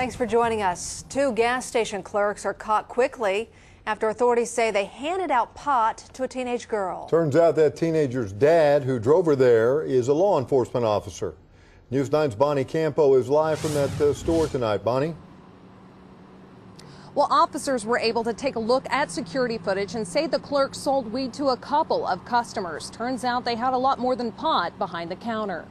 Thanks for joining us. Two gas station clerks are caught quickly after authorities say they handed out pot to a teenage girl. Turns out that teenager's dad, who drove her there, is a law enforcement officer. News 9's Bonnie Campo is live from that store tonight. Bonnie? Well, officers were able to take a look at security footage and say the clerks sold weed to a couple of customers. Turns out they had a lot more than pot behind the counter.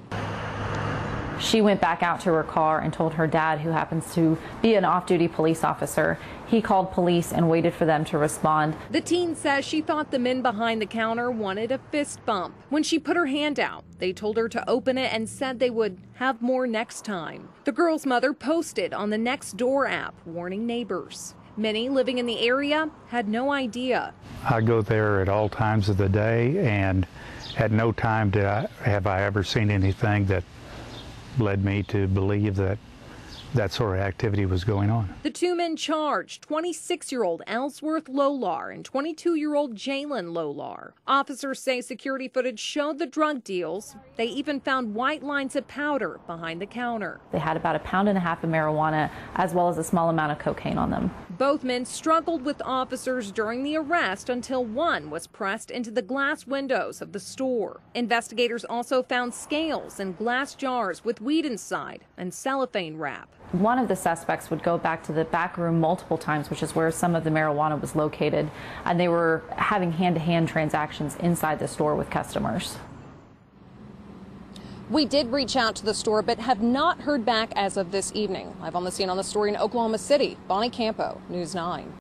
She went back out to her car and told her dad, who happens to be an off-duty police officer. He called police and waited for them to respond. The teen says she thought the men behind the counter wanted a fist bump. When she put her hand out, they told her to open it and said they would have more next time. The girl's mother posted on the Nextdoor app, warning neighbors. Many living in the area had no idea. I go there at all times of the day, and at no time have I ever seen anything that led me to believe that that sort of activity was going on. The two men charged, 26-year-old Ellsworth Lolar and 22-year-old Jalen Lolar. Officers say security footage showed the drug deals. They even found white lines of powder behind the counter. They had about 1.5 pounds of marijuana as well as a small amount of cocaine on them. Both men struggled with officers during the arrest until one was pressed into the glass windows of the store. Investigators also found scales and glass jars with weed inside and cellophane wrap. One of the suspects would go back to the back room multiple times, which is where some of the marijuana was located, and they were having hand-to-hand transactions inside the store with customers. We did reach out to the store, but have not heard back as of this evening. Live on the scene on the story in Oklahoma City, Bonnie Campo, News 9.